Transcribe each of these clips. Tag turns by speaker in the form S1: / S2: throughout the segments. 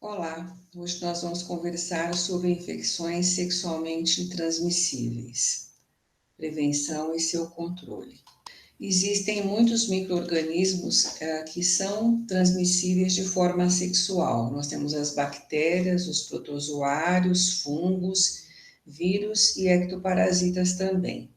S1: Olá, hoje nós vamos conversar sobre infecções sexualmente transmissíveis, prevenção e seu controle. Existem muitos micro-organismos que são transmissíveis de forma sexual. Nós temos as bactérias, os protozoários, fungos, vírus e ectoparasitas também.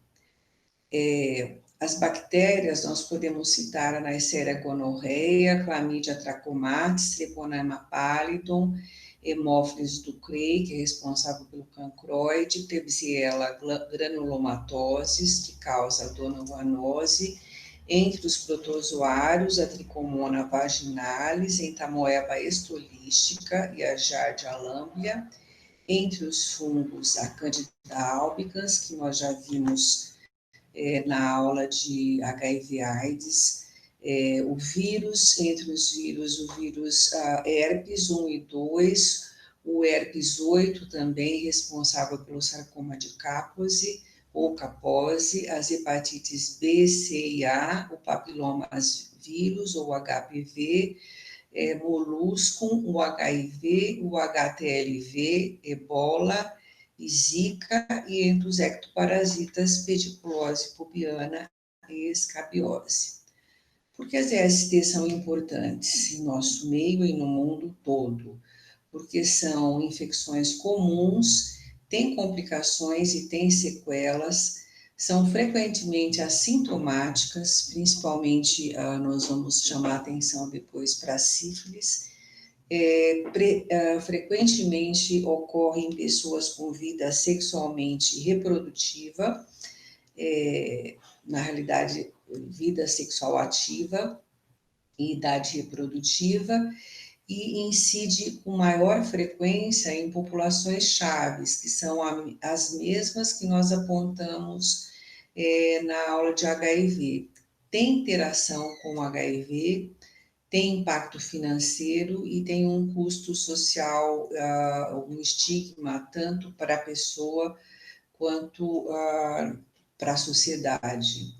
S1: As bactérias, nós podemos citar a Neisseria gonorreia, Chlamydia trachomatis, Treponema pallidum, Hemófilis ducreyi, que é responsável pelo cancroide, Klebsiella granulomatosis, que causa a donovanose, entre os protozoários, a Trichomona vaginalis, Entamoeba estolística e a Giardia lamblia, entre os fungos, a Candida albicans, que nós já vimos na aula de HIV/AIDS, o vírus, entre os vírus, o vírus herpes 1 e 2, o herpes 8 também responsável pelo sarcoma de Kaposi ou Kaposi, as hepatites B, C e A, o papilomas vírus ou HPV, moluscum, o HIV, o HTLV, ebola, e zika, e entre os ectoparasitas, pediculose pubiana e escabiose. Por que as EST são importantes em nosso meio e no mundo todo? Porque são infecções comuns, têm complicações e têm sequelas, são frequentemente assintomáticas, principalmente nós vamos chamar atenção depois para a sífilis, frequentemente ocorre em pessoas com vida sexualmente reprodutiva, na realidade, vida sexual ativa e idade reprodutiva, e incide com maior frequência em populações chaves, que são as mesmas que nós apontamos na aula de HIV. Tem interação com o HIV, tem impacto financeiro e tem um custo social, um estigma, tanto para a pessoa quanto para a sociedade.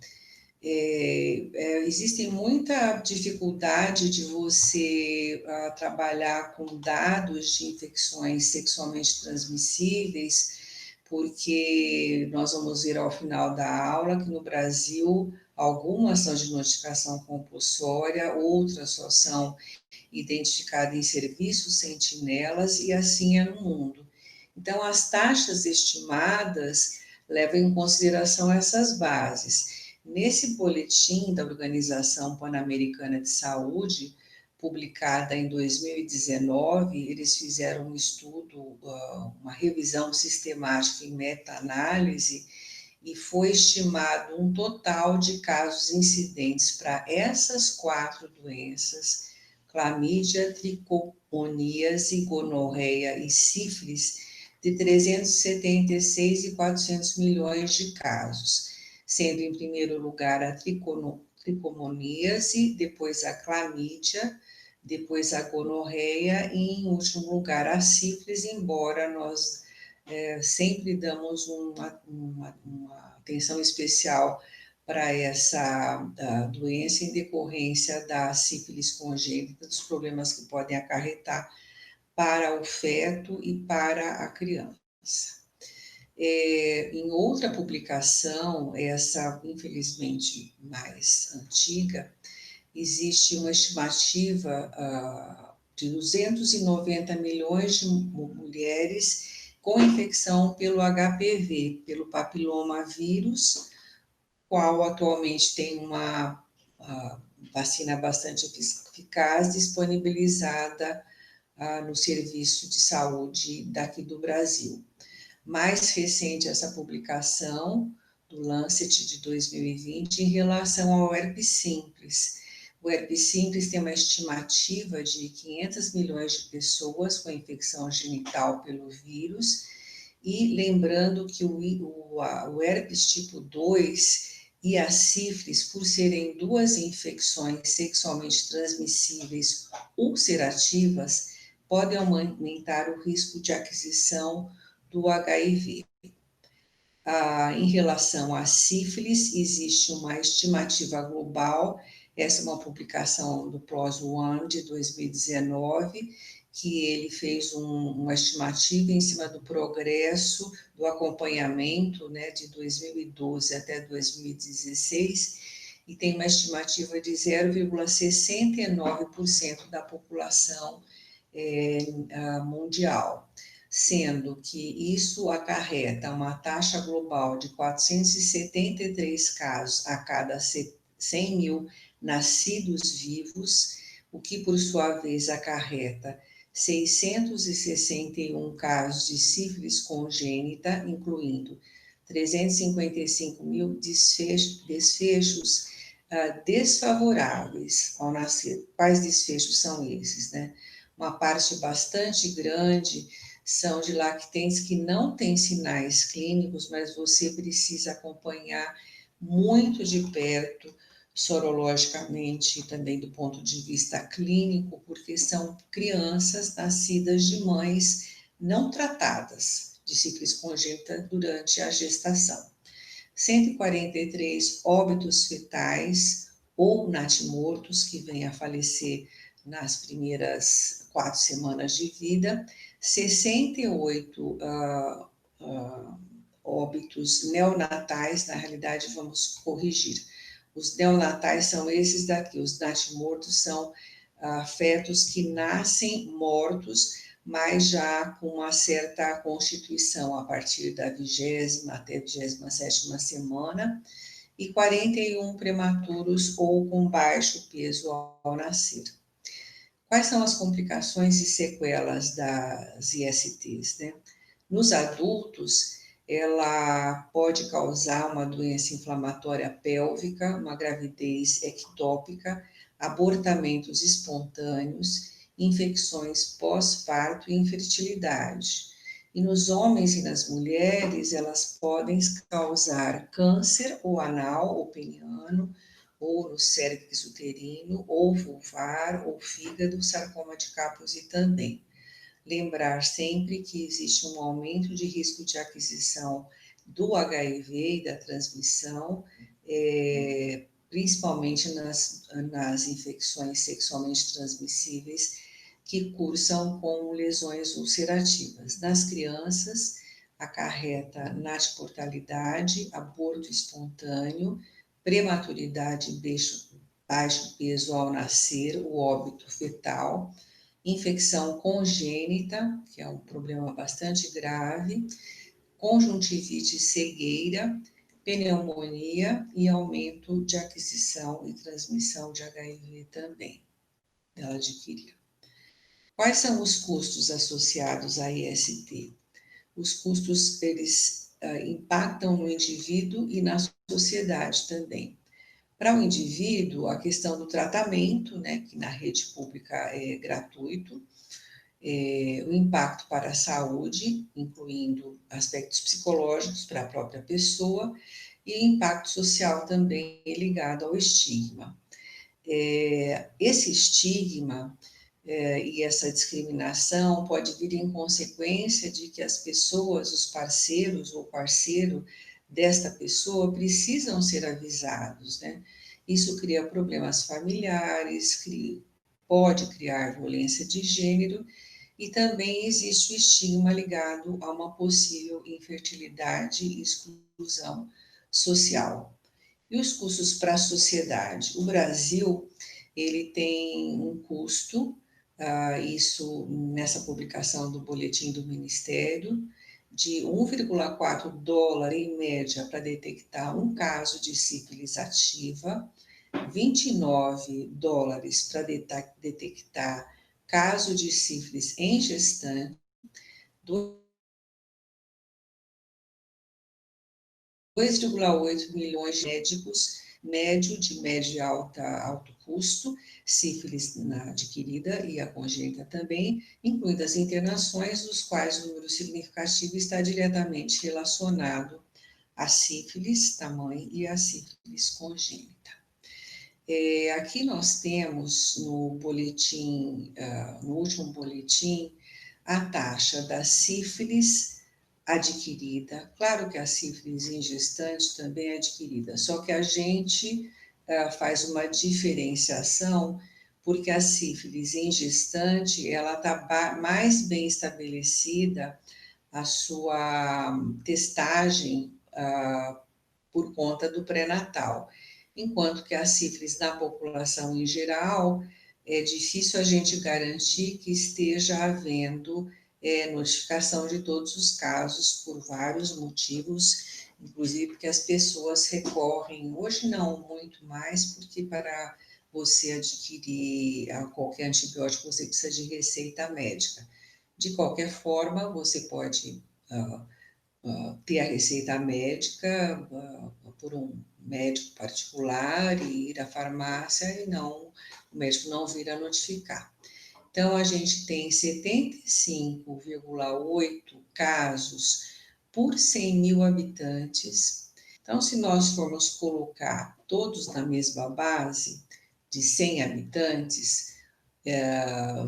S1: Existe muita dificuldade de você trabalhar com dados de infecções sexualmente transmissíveis, porque nós vamos ver ao final da aula que no Brasil algumas são de notificação compulsória, outras só são identificadas em serviços sentinelas e assim é no mundo. Então, as taxas estimadas levam em consideração essas bases. Nesse boletim da Organização Pan-Americana de Saúde, publicada em 2019, eles fizeram um estudo, uma revisão sistemática em meta-análise, e foi estimado um total de casos incidentes para essas 4 doenças, clamídia, tricomoníase, gonorreia e sífilis, de 376 e 400 milhões de casos, sendo em primeiro lugar a tricomoníase, depois a clamídia, depois a gonorreia e, em último lugar, a sífilis, embora nós sempre damos uma atenção especial para essa doença em decorrência da sífilis congênita, dos problemas que podem acarretar para o feto e para a criança. Em outra publicação, essa infelizmente mais antiga, existe uma estimativa de 290 milhões de mulheres com infecção pelo HPV, pelo papiloma vírus, qual atualmente tem uma vacina bastante eficaz disponibilizada no serviço de saúde daqui do Brasil. Mais recente essa publicação do Lancet de 2020 em relação ao herpes simples. O herpes simples tem uma estimativa de 500 milhões de pessoas com infecção genital pelo vírus, e lembrando que o herpes tipo 2 e a sífilis, por serem duas infecções sexualmente transmissíveis ulcerativas, podem aumentar o risco de aquisição do HIV. Em relação à sífilis, existe uma estimativa global, essa é uma publicação do PLOS One de 2019, que ele fez uma estimativa em cima do progresso do acompanhamento, né, de 2012 até 2016, e tem uma estimativa de 0,69% da população mundial, sendo que isso acarreta uma taxa global de 473 casos a cada 100 mil nascidos vivos, o que, por sua vez, acarreta 661 casos de sífilis congênita, incluindo 355 mil desfechos desfavoráveis ao nascer. Quais desfechos são esses, né? Uma parte bastante grande são de lactentes que não têm sinais clínicos, mas você precisa acompanhar muito de perto, sorologicamente e também do ponto de vista clínico, porque são crianças nascidas de mães não tratadas de sífilis congênita durante a gestação. 143 óbitos fetais ou natimortos que vêm a falecer nas primeiras 4 semanas de vida, 68 óbitos neonatais, na realidade vamos corrigir, os neonatais são esses daqui, os natimortos são fetos que nascem mortos, mas já com uma certa constituição a partir da 20ª até 27ª semana, e 41 prematuros ou com baixo peso ao nascer. Quais são as complicações e sequelas das ISTs, né? Nos adultos, ela pode causar uma doença inflamatória pélvica, uma gravidez ectópica, abortamentos espontâneos, infecções pós-parto e infertilidade. E nos homens e nas mulheres, elas podem causar câncer ou anal ou peniano, ou no cérvix uterino, ou vulvar, ou fígado, sarcoma de Kaposi também. Lembrar sempre que existe um aumento de risco de aquisição do HIV e da transmissão, principalmente nas infecções sexualmente transmissíveis que cursam com lesões ulcerativas. Nas crianças, acarreta natiportalidade, aborto espontâneo, prematuridade, baixo peso ao nascer, o óbito fetal, infecção congênita, que é um problema bastante grave, conjuntivite cegueira, pneumonia e aumento de aquisição e transmissão de HIV também, ela adquiriu. Quais são os custos associados à IST? Os custos, eles impactam no indivíduo e na sociedade também. Para o indivíduo, a questão do tratamento, né, que na rede pública é gratuito, o impacto para a saúde, incluindo aspectos psicológicos para a própria pessoa, e impacto social também ligado ao estigma. Esse estigma e essa discriminação pode vir em consequência de que as pessoas, os parceiros ou parceiro desta pessoa precisam ser avisados, né? Isso cria problemas familiares, pode criar violência de gênero, e também existe o estigma ligado a uma possível infertilidade e exclusão social. E os custos para a sociedade? O Brasil, ele tem um custo, isso nessa publicação do boletim do Ministério, de 1,4 dólar em média para detectar um caso de sífilis ativa, 29 dólares para detectar caso de sífilis em gestante, 2,8 milhões de médicos, médio e alto custo, sífilis adquirida e a congênita também, incluindo as internações, dos quais o número significativo está diretamente relacionado à sífilis tamanho e à sífilis congênita. Aqui nós temos no boletim, no último boletim, a taxa da sífilis adquirida. Claro que a sífilis em gestante também é adquirida, só que a gente faz uma diferenciação porque a sífilis em gestante, ela está mais bem estabelecida, a sua testagem por conta do pré-natal, enquanto que a sífilis na população em geral, é difícil a gente garantir que esteja havendo notificação de todos os casos por vários motivos, inclusive porque as pessoas recorrem, hoje não muito mais, porque para você adquirir qualquer antibiótico você precisa de receita médica. De qualquer forma, você pode ter a receita médica por um médico particular e ir à farmácia e não, o médico não vir a notificar. Então, a gente tem 75,8 casos por 100 mil habitantes. Então, se nós formos colocar todos na mesma base, de 100 habitantes,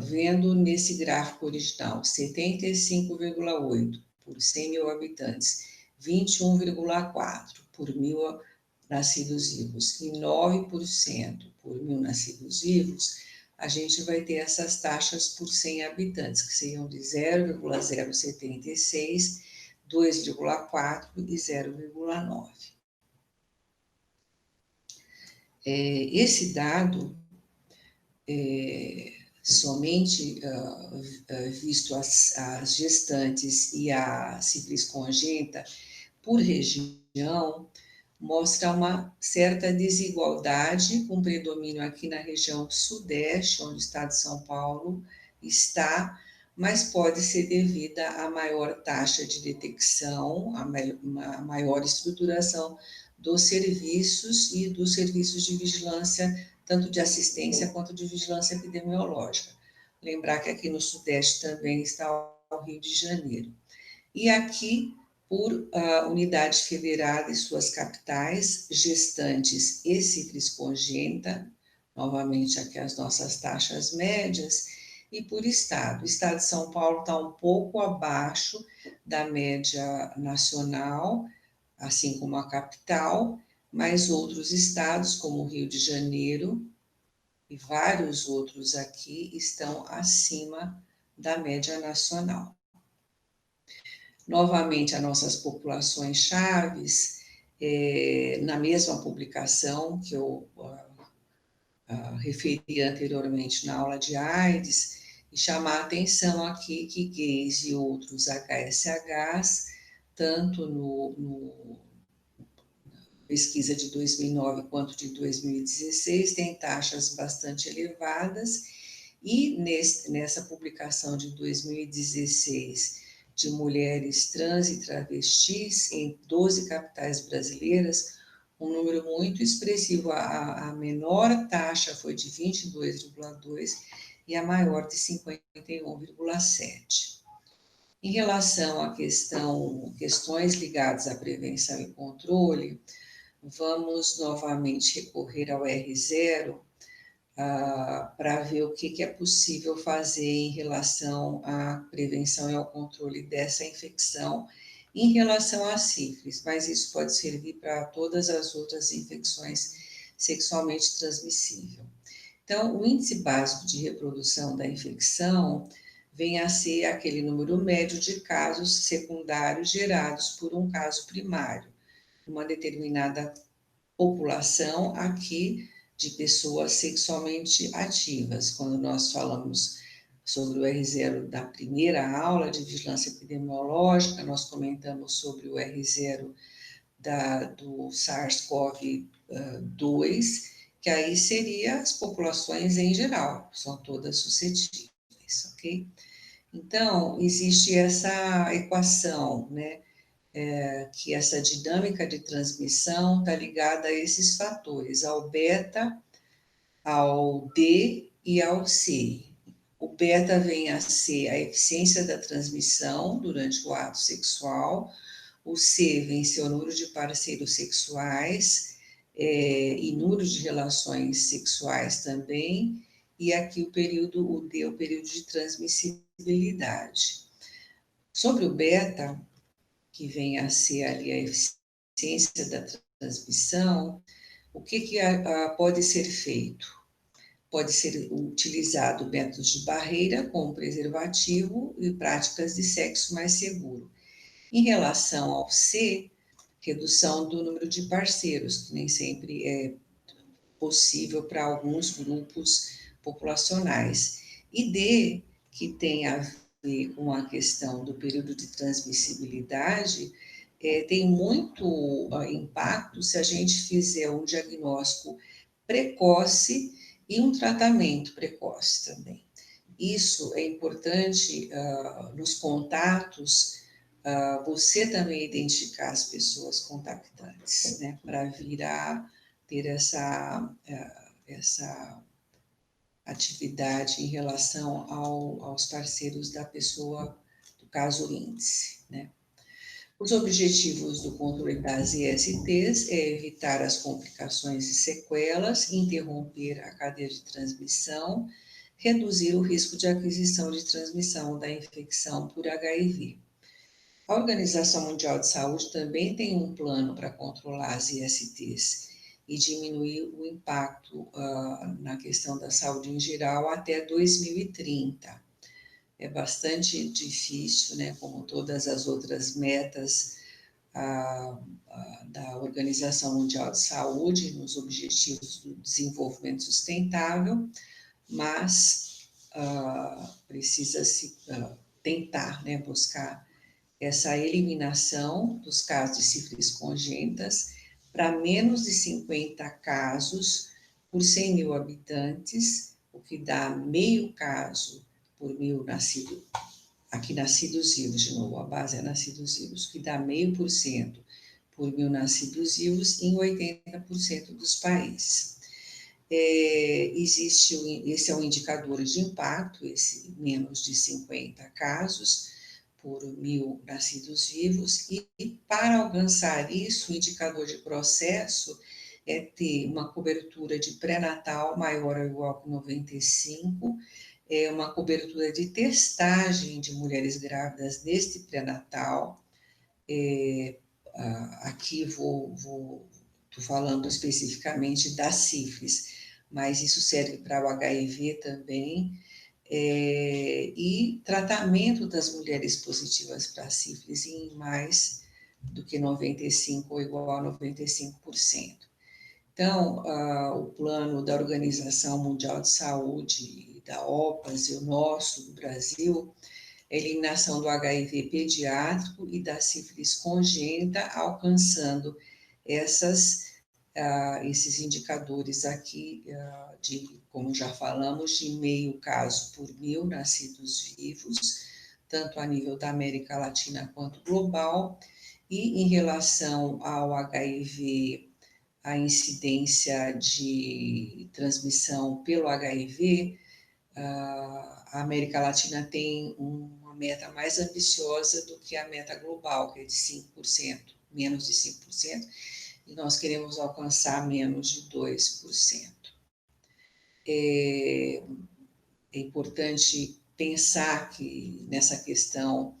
S1: vendo nesse gráfico original, 75,8 por 100 mil habitantes, 21,4 por mil nascidos vivos e 9% por mil nascidos vivos, a gente vai ter essas taxas por 100 habitantes, que seriam de 0,076, 2,4 e 0,9. Esse dado somente visto as gestantes e a sífilis congênita por região, mostra uma certa desigualdade, com predomínio aqui na região sudeste, onde o estado de São Paulo está, mas pode ser devida à maior taxa de detecção, à maior estruturação dos serviços e dos serviços de vigilância, tanto de assistência quanto de vigilância epidemiológica. Lembrar que aqui no Sudeste também está o Rio de Janeiro. E aqui, por unidade federada e suas capitais, gestantes e sífilis congênita, novamente aqui as nossas taxas médias, e por estado. O estado de São Paulo está um pouco abaixo da média nacional, assim como a capital, mas outros estados, como o Rio de Janeiro e vários outros aqui, estão acima da média nacional. Novamente, as nossas populações chaves, na mesma publicação que eu referi anteriormente na aula de AIDS, e chamar a atenção aqui que gays e outros HSHs, tanto no pesquisa de 2009 quanto de 2016, tem taxas bastante elevadas, e nessa publicação de 2016, de mulheres trans e travestis em 12 capitais brasileiras, um número muito expressivo. A menor taxa foi de 22,2 e a maior de 51,7. Em relação à questões ligadas à prevenção e controle, vamos novamente recorrer ao R0 para ver o que é possível fazer em relação à prevenção e ao controle dessa infecção em relação à sífilis, mas isso pode servir para todas as outras infecções sexualmente transmissíveis. Então, o índice básico de reprodução da infecção vem a ser aquele número médio de casos secundários gerados por um caso primário, uma determinada população aqui de pessoas sexualmente ativas. Quando nós falamos sobre o R0 da primeira aula de vigilância epidemiológica, nós comentamos sobre o R0 do SARS-CoV-2, que aí seria as populações em geral, são todas suscetíveis, ok? Então, existe essa equação, né? Que essa dinâmica de transmissão está ligada a esses fatores, ao beta, ao D e ao C. O beta vem a ser a eficiência da transmissão durante o ato sexual, o C vem a ser o número de parceiros sexuais e número de relações sexuais também, e aqui o D é o período de transmissibilidade. Sobre o beta, que vem a ser ali a eficiência da transmissão, o que pode ser feito? pode ser utilizado métodos de barreira, como preservativo e práticas de sexo mais seguro. Em relação ao C, redução do número de parceiros, que nem sempre é possível para alguns grupos populacionais. E D, que tem a ver com a questão do período de transmissibilidade, tem muito impacto se a gente fizer um diagnóstico precoce e um tratamento precoce também. Isso é importante nos contatos, você também identificar as pessoas contactantes, né, para vir a ter essa atividade em relação aos parceiros da pessoa, do caso índice, né. Os objetivos do controle das ISTs é evitar as complicações e sequelas, interromper a cadeia de transmissão, reduzir o risco de aquisição de transmissão da infecção por HIV. A Organização Mundial de Saúde também tem um plano para controlar as ISTs e diminuir o impacto na questão da saúde em geral até 2030. É bastante difícil, né, como todas as outras metas da Organização Mundial de Saúde, nos Objetivos do Desenvolvimento Sustentável, mas precisa-se tentar, né, buscar essa eliminação dos casos de sífilis congênitas para menos de 50 casos por 100 mil habitantes, o que dá meio caso por mil nascidos, aqui nascidos vivos, de novo, a base é nascidos vivos, que dá 0,5% por mil nascidos vivos em 80% dos países. Esse é um indicador de impacto, esse menos de 50 casos por mil nascidos vivos, e para alcançar isso, o indicador de processo é ter uma cobertura de pré-natal maior ou igual a 95%, uma cobertura de testagem de mulheres grávidas neste pré-natal. Aqui estou falando especificamente da sífilis, mas isso serve para o HIV também, e tratamento das mulheres positivas para sífilis em mais do que 95% ou igual a 95%. Então, o plano da Organização Mundial de Saúde, da OPAS e o nosso, do Brasil, é a eliminação do HIV pediátrico e da sífilis congênita, alcançando esses indicadores aqui, como já falamos, de meio caso por mil nascidos vivos, tanto a nível da América Latina quanto global, e em relação ao HIV, a incidência de transmissão pelo HIV, a América Latina tem uma meta mais ambiciosa do que a meta global, que é de 5%, menos de 5%, e nós queremos alcançar menos de 2%. É importante pensar que nessa questão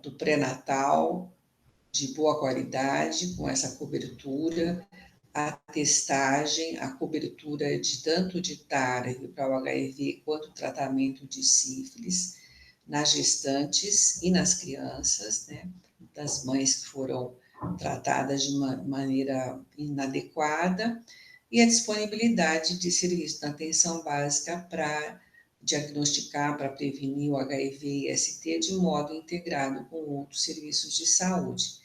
S1: do pré-natal, de boa qualidade, com essa cobertura, a testagem, a cobertura de tanto de TARV para o HIV, quanto o tratamento de sífilis nas gestantes e nas crianças, né, das mães que foram tratadas de uma maneira inadequada, e a disponibilidade de serviço na atenção básica para diagnosticar, para prevenir o HIV e IST de modo integrado com outros serviços de saúde.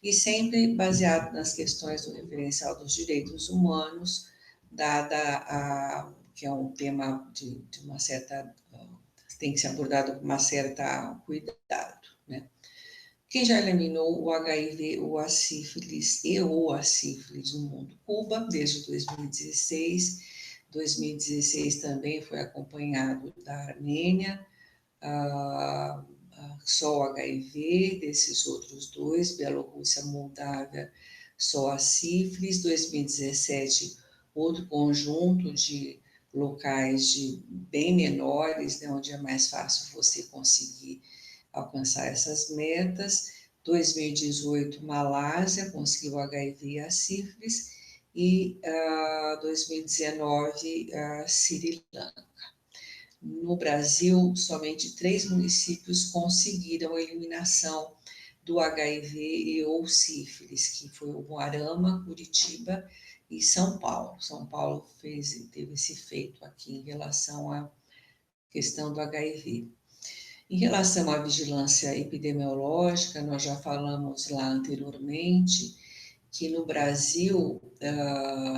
S1: E sempre baseado nas questões do referencial dos direitos humanos, que é um tema de uma certa, tem que ser abordado com uma certa cuidado, né? Quem já eliminou o HIV ou a sífilis a sífilis no mundo? Cuba, desde 2016. 2016 também foi acompanhado da Armênia, só o HIV, desses outros dois, Bielorrússia, Moldávia, só a sífilis. 2017, outro conjunto de locais bem menores, né, onde é mais fácil você conseguir alcançar essas metas. 2018, Malásia conseguiu HIV e a sífilis, e 2019, Sri Lanka. No Brasil, somente 3 municípios conseguiram a eliminação do HIV e ou sífilis, que foi o Moarama, Curitiba e São Paulo. São Paulo teve esse feito aqui em relação à questão do HIV. Em relação à vigilância epidemiológica, nós já falamos lá anteriormente que no Brasil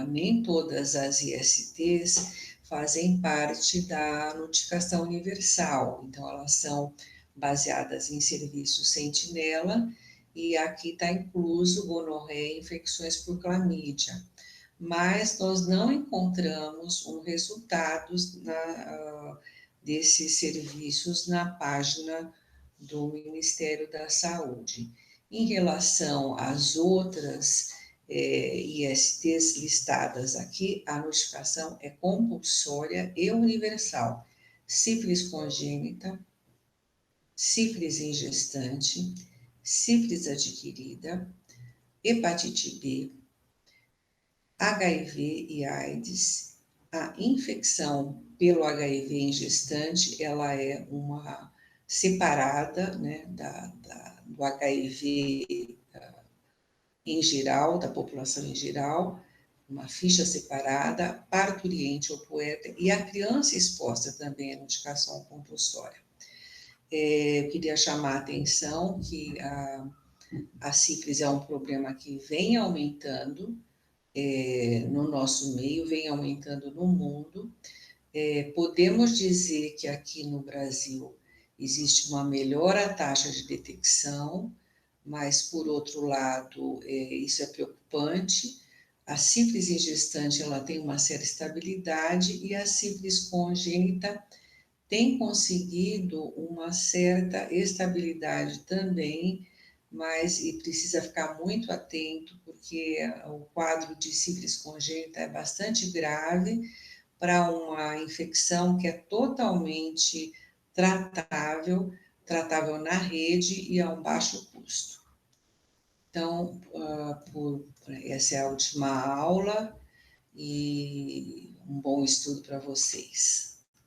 S1: nem todas as ISTs fazem parte da notificação universal, então elas são baseadas em serviço sentinela e aqui está incluso gonorreia e infecções por clamídia. Mas nós não encontramos resultados desses serviços na página do Ministério da Saúde. Em relação às outras ISTs listadas aqui, a notificação é compulsória e universal. Sífilis congênita, sífilis em gestante, sífilis adquirida, hepatite B, HIV e AIDS. A infecção pelo HIV em gestante, ela é uma separada, né, do HIV em geral, da população em geral, uma ficha separada, parturiente ou puérpera, e a criança exposta também à notificação compulsória. Eu queria chamar a atenção que a sífilis é um problema que vem aumentando no nosso meio, vem aumentando no mundo. Podemos dizer que aqui no Brasil existe uma melhor taxa de detecção, mas, por outro lado, isso é preocupante. A sífilis em gestante ela tem uma certa estabilidade e a sífilis congênita tem conseguido uma certa estabilidade também, mas precisa ficar muito atento, porque o quadro de sífilis congênita é bastante grave para uma infecção que é totalmente tratável na rede e a um baixo custo. Então, essa é a última aula e um bom estudo para vocês.